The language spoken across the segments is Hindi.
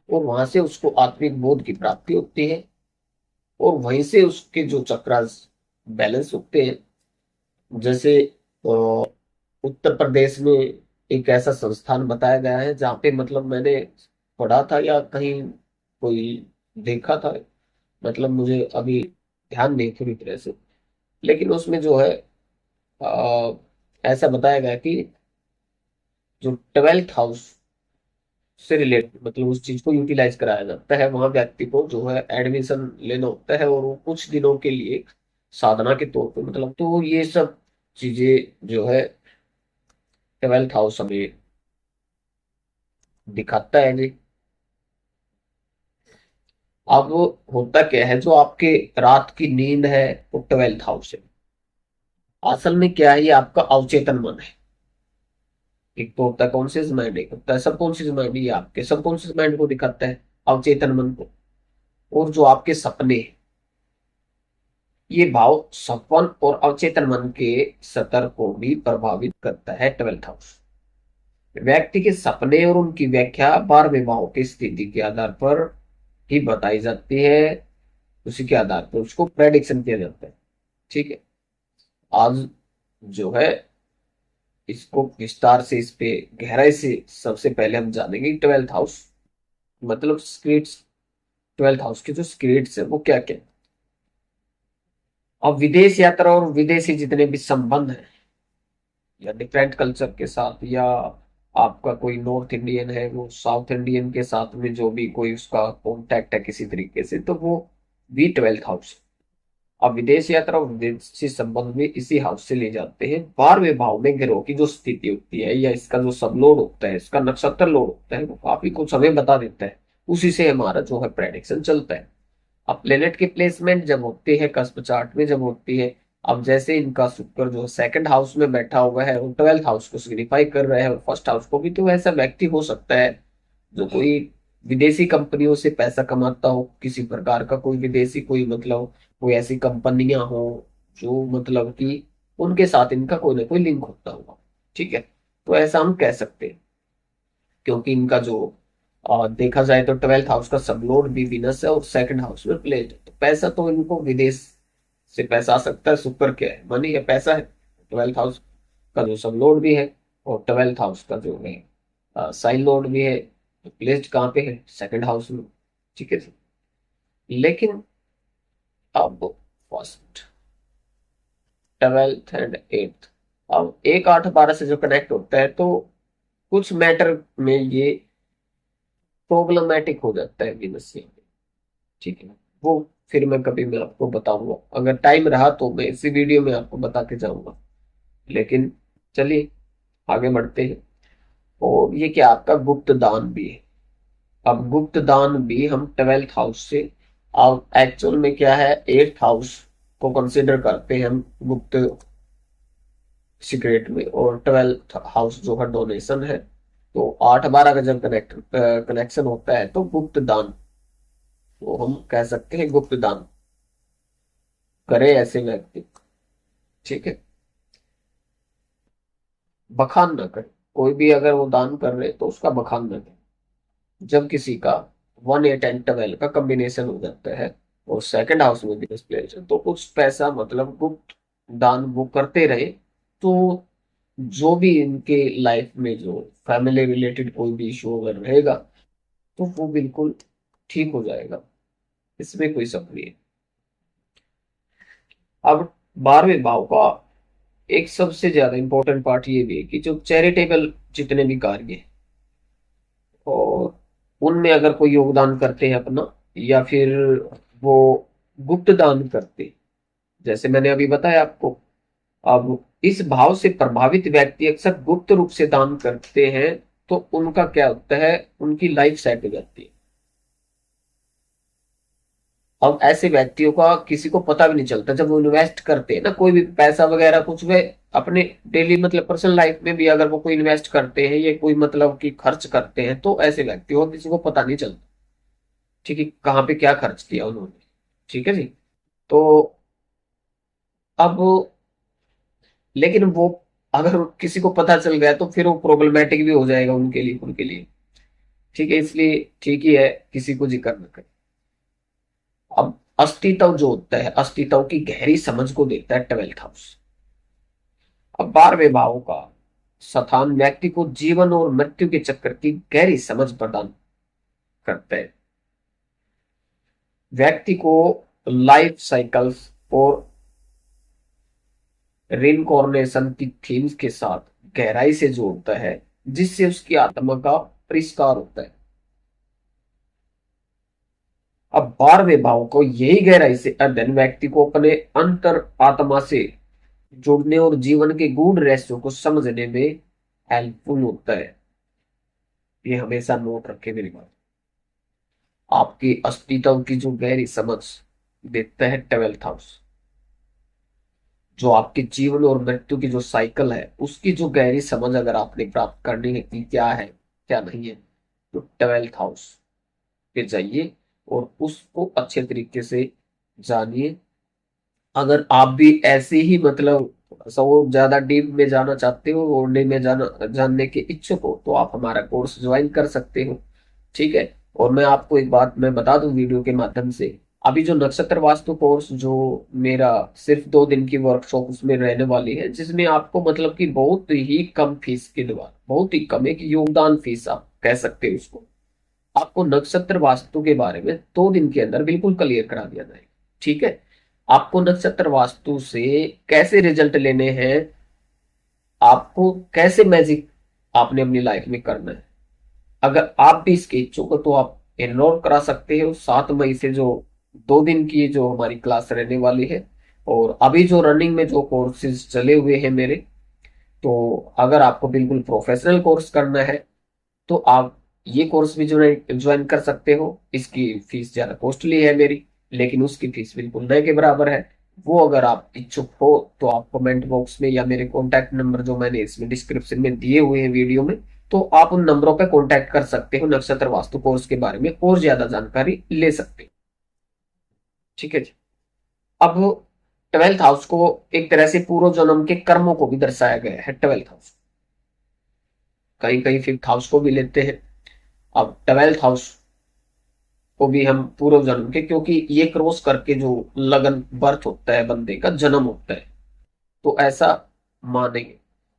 और वहां से उसको आत्मिक बोध की प्राप्ति होती है, और वहीं से उसके जो चक्रास बैलेंस होते हैं। जैसे उत्तर प्रदेश में एक ऐसा संस्थान बताया गया है जहाँ पे मतलब मैंने पढ़ा था या कहीं कोई देखा था, मतलब मुझे अभी ध्यान नहीं पूरी तरह से, लेकिन उसमें जो है अ, ऐसा बताया गया कि जो 12th हाउस से रिलेटेड मतलब उस चीज को यूटिलाइज कराया जाता है, वहां व्यक्ति को जो है एडमिशन लेना होता है, और वो कुछ दिनों के लिए साधना के तौर पे मतलब, तो ये सब चीजें जो है 12th हाउस हमें दिखाता है जी। अब होता क्या है, जो आपके रात की नींद है वो 12th हाउस है। असल में क्या है, ये आपका अवचेतन मन है। एक तो होता है कॉन्शियस माइंड, एक होता है सबकॉन्शियस माइंड। ये आपके सबकॉन्शियस माइंड को दिखाता है, अवचेतन मन को। और जो आपके सपने हैं, ये भाव सपन और अवचेतन मन के स्तर को भी प्रभावित करता है 12th हाउस। व्यक्ति के सपने और उनकी व्याख्या 12वें भाव की स्थिति के आधार पर ही बताई जाती है। उसी के आधार पर उसको प्रेडिक्शन किया जाता है। ठीक है। आज जो है इसको विस्तार से, इस पे गहराई से सबसे पहले हम जानेंगे 12th हाउस मतलब स्क्रिप्ट। 12th हाउस के जो स्क्रिप्ट है वो क्या क्या है। अब विदेश यात्रा और विदेशी जितने भी संबंध हैं, या डिफरेंट कल्चर के साथ, या आपका कोई नॉर्थ इंडियन है वो साउथ इंडियन के साथ में जो भी कोई उसका कॉन्टैक्ट है किसी तरीके से, तो वो भी 12th हाउस। अब विदेश यात्रा और विदेशी संबंध में इसी हाउस से ले जाते हैं। 12वें भाव में ग्रहों की जो स्थिति होती है, या इसका जो सब लोड होता है, इसका नक्षत्र लोड होता है, वो काफी कुछ हमें बता देता है। उसी से हमारा जो है प्रेडिक्शन चलता है। अब प्लेनेट की प्लेसमेंट जब होती है कस्प चार्ट में, जब होती है, अब जैसे इनका शुक्र जो सेकंड हाउस में बैठा हुआ है और 12th हाउस को सिग्निफाई कर रहा है और फर्स्ट हाउस को भी, तो ऐसा व्यक्ति हो सकता है जो कोई विदेशी कंपनियों से पैसा कमाता हो, किसी प्रकार का कोई विदेशी कोई मतलब कोई ऐसी कंपनियां हो जो मतलब कि उनके साथ इनका कोई ना कोई लिंक होता होगा। ठीक है। तो ऐसा हम कह सकते हैं, क्योंकि इनका जो देखा जाए तो 12th हाउस का सबलोड भी विनस है और सेकंड हाउस में प्लेट है, तो पैसा तो इनको विदेश से पैसा आ सकता है। शुक्र क्या है, मनी है, पैसा है। 12th हाउस का जो सबलोड भी है, और 12th हाउस का जो है साइन लोड भी है, तो प्लेस्ड कहाँ पे है, सेकंड हाउस में। ठीक है जी। लेकिन अब फर्स्ट, 12th एंड 8th, अब 1 8 12 से जो कनेक्ट होता है, तो कुछ मैटर में ये प्रॉब्लमेटिक हो जाता है विनस से। ठीक है। वो फिर मैं कभी मैं आपको बताऊंगा, अगर टाइम रहा तो मैं इसी वीडियो में आपको बता के जाऊंगा। लेकिन चलिए आगे बढ़ते हैं। और ये क्या आपका गुप्त दान भी है। अब गुप्त दान भी हम 12th हाउस से, अब एक्चुअल में क्या है, 8th हाउस को कंसिडर करते हैं हम गुप्त सीक्रेट में, और 12th हाउस जो है डोनेशन है। तो 8 12 का जब कनेक्शन होता है तो गुप्त दान, तो हम कह सकते हैं गुप्त दान करे ऐसे व्यक्ति। ठीक है। बखान ना करे, कोई भी अगर वो दान कर रहे तो उसका बखान ना करे। जब किसी का 1 8 and 12 का कॉम्बिनेशन हो जाता है और सेकंड हाउस में भी डिस्प्लेस, तो कुछ पैसा मतलब गुप्त दान वो करते रहे, तो जो भी इनके लाइफ में जो फैमिली रिलेटेड कोई भी इशू अगर रहेगा, तो वो बिल्कुल ठीक हो जाएगा। इसमें कोई शक नहीं है। अब 12वें भाव का एक सबसे ज्यादा इंपॉर्टेंट पार्ट ये भी है कि जो चैरिटेबल जितने भी कार्य हैं, और उनमें अगर कोई योगदान करते हैं अपना, या फिर वो गुप्त दान करते हैं, जैसे मैंने अभी बताया आपको। अब इस भाव से प्रभावित व्यक्ति अक्सर गुप्त रूप से दान करते हैं, तो उनका क्या होता है, उनकी लाइफ सेट हो जाती है। अब ऐसे व्यक्तियों का किसी को पता भी नहीं चलता, जब वो इन्वेस्ट करते हैं ना कोई भी पैसा वगैरह कुछ, वे अपने डेली मतलब पर्सनल लाइफ में भी अगर वो कोई इन्वेस्ट करते हैं या कोई मतलब कि खर्च करते हैं, तो ऐसे व्यक्तियों को किसी को पता नहीं चलता। ठीक है, कहाँ पे क्या खर्च किया उन्होंने। ठीक है जी। तो अब लेकिन वो अगर किसी को पता चल गया तो फिर वो प्रॉब्लमेटिक भी हो जाएगा उनके लिए, उनके लिए। ठीक है, इसलिए ठीक ही है, किसी को जिक्र न करें। अब अस्तित्व जो होता है, अस्तित्व की गहरी समझ को देता है 12th हाउस। अब 12वें भाव का स्थान व्यक्ति को जीवन और मृत्यु के चक्कर की गहरी समझ प्रदान करता है। व्यक्ति को लाइफ साइकिल्स और रिनकॉर्नेशन की थीम्स के साथ गहराई से जोड़ता है, जिससे उसकी आत्मा का परिष्कार होता है। अब 12वें भाव को यही गहराई से अध्ययन व्यक्ति को अपने अंतर आत्मा से जुड़ने और जीवन के गूढ़ रहस्यों को समझने में हेल्पफुल होता है। ये हमेशा नोट रखे मेरी बात। आपकी अस्तित्व की जो गहरी समझ देता है 12th हाउस, जो आपके जीवन और मृत्यु की जो साइकिल है उसकी जो गहरी समझ अगर आपने प्राप्त करनी है कि क्या है क्या नहीं है, तो 12th हाउस पे जाइए और उसको अच्छे तरीके से जानिए। अगर आप भी ऐसे ही मतलब सब ज्यादा डीप में जाना चाहते हो और डीप में जाना जानने के इच्छुक हो, तो आप हमारा कोर्स ज्वाइन कर सकते हो। ठीक है। और मैं आपको एक बात मैं बता दूं वीडियो के माध्यम से, अभी जो नक्षत्र वास्तु कोर्स जो मेरा सिर्फ 2 दिन की वर्कशॉप उसमें रहने वाली है, जिसमें आपको मतलब कि बहुत ही कम फीस के द्वारा, बहुत ही कम एक योगदान फीस आप कह सकते हो उसको, आपको नक्षत्र वास्तु के बारे में 2 दिन के अंदर बिल्कुल क्लियर करा दिया जाएगा। ठीक है। आपको नक्षत्र वास्तु से कैसे रिजल्ट लेने हैं, आपको कैसे मैजिक आपने अपनी लाइफ में करना है, अगर आप भी इसके इच्छुक हो तो आप एनरोल करा सकते हो 7 मई से, जो 2 दिन की जो हमारी क्लास रहने वाली है। और अभी जो रनिंग में जो कोर्सेज चले हुए हैं मेरे, तो अगर आपको बिल्कुल प्रोफेशनल कोर्स करना है तो आप ये कोर्स भी ज्वाइन कर सकते हो। इसकी फीस ज्यादा कॉस्टली है मेरी, लेकिन उसकी फीस बिल्कुल नए के बराबर है। वो अगर आप इच्छुक हो तो आप कमेंट बॉक्स में या मेरे कॉन्टैक्ट नंबर जो मैंने इसमें डिस्क्रिप्शन में दिए हुए हैं वीडियो में, तो आप उन नंबरों पर कॉन्टैक्ट कर सकते हो, नक्षत्र वास्तु कोर्स के बारे में और ज्यादा जानकारी ले सकते हो। ठीक है जी। अब 12th हाउस को एक तरह से पूर्व जन्म के कर्मों को भी दर्शाया गया है 12th हाउस, कहीं कहीं 5th हाउस को भी लेते हैं। अब 12th हाउस को भी हम पूर्व जन्म के, क्योंकि ये क्रॉस करके जो लगन बर्थ होता है, बंदे का जन्म होता है, तो ऐसा मानेंगे।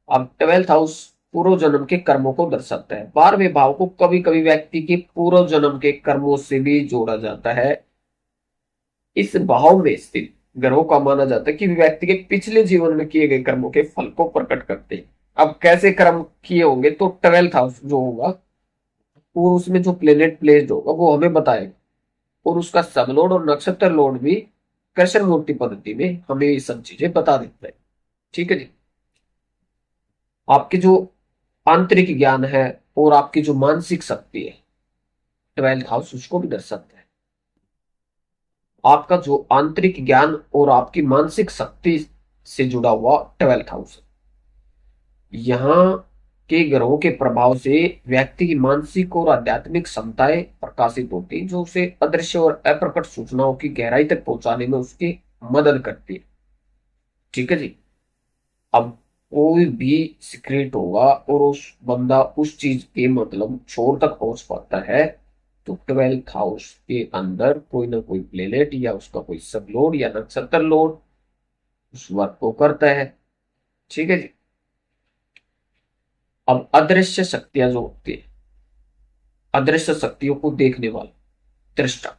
अब 12th हाउस पूर्व जन्म के कर्मों को दर्शाता है। 12वें भाव को कभी कभी व्यक्ति के पूर्व जन्म के कर्मों से भी जोड़ा जाता है। इस भाव में स्थित ग्रहों का माना जाता है कि व्यक्ति के पिछले जीवन में किए गए कर्मों के फल को प्रकट करते हैं। अब कैसे कर्म किए होंगे, तो 12th हाउस जो होगा वो उसमें जो प्लेनेट प्लेस्ड होगा वो हमें बताएगा, और उसका सब लोड और नक्षत्र लोड भी कृष्ण मूर्ति पद्धति में हमें ये सब चीजें बता देता है। ठीक है जी। आपके जो आंतरिक ज्ञान है और आपकी जो मानसिक शक्ति है, 12th हाउस उसको भी दर्शाता है। आपका जो आंतरिक ज्ञान और आपकी मानसिक शक्ति से जुड़ा हुआ 12th हाउस है। यहाँ के ग्रहों के प्रभाव से व्यक्ति की मानसिक और आध्यात्मिक क्षमताएं प्रकाशित होती हैं, जो उसे अदृश्य और अप्रकट सूचनाओं की गहराई तक पहुंचाने में उसकी मदद करती है। ठीक है जी। अब कोई भी सीक्रेट होगा और उस बंदा उस चीज के मतलब छोर तक पहुंच पाता है, तो 12th हाउस के अंदर कोई ना कोई प्लेनेट या उसका कोई सब लोड या नक्षत्र लोड उस वर्क को करता है। ठीक है जी। अब अदृश्य शक्तियां जो होती है, अदृश्य शक्तियों को देखने वाला दृष्टा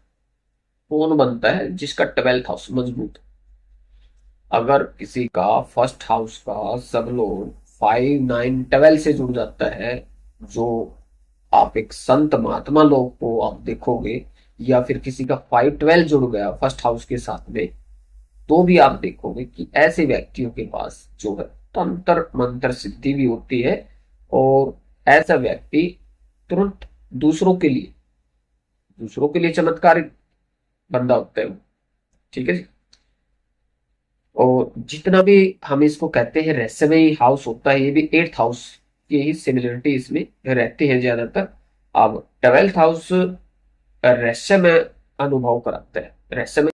कौन बनता है, जिसका 12th हाउस मजबूत है। अगर किसी का फर्स्ट हाउस का सब लोग 5, 9, 12 से जुड़ जाता है, जो आप एक संत महात्मा लोग को आप देखोगे, या फिर किसी का 5, 12 जुड़ गया फर्स्ट हाउस के साथ में, तो भी आप देखोगे कि ऐसे व्यक्तियों के पास जो है तंत्र मंत्र सिद्धि भी होती है, और ऐसा व्यक्ति तुरंत दूसरों के लिए चमत्कारिक बंदा होता है वो। ठीक है जी। और जितना भी हम इसको कहते हैं रहस्यमय हाउस होता है, ये भी 8th हाउस की ही सिमिलरिटी इसमें रहती है ज्यादातर। अब 12th हाउस रहस्यमय अनुभव कराता है, रहस्यमय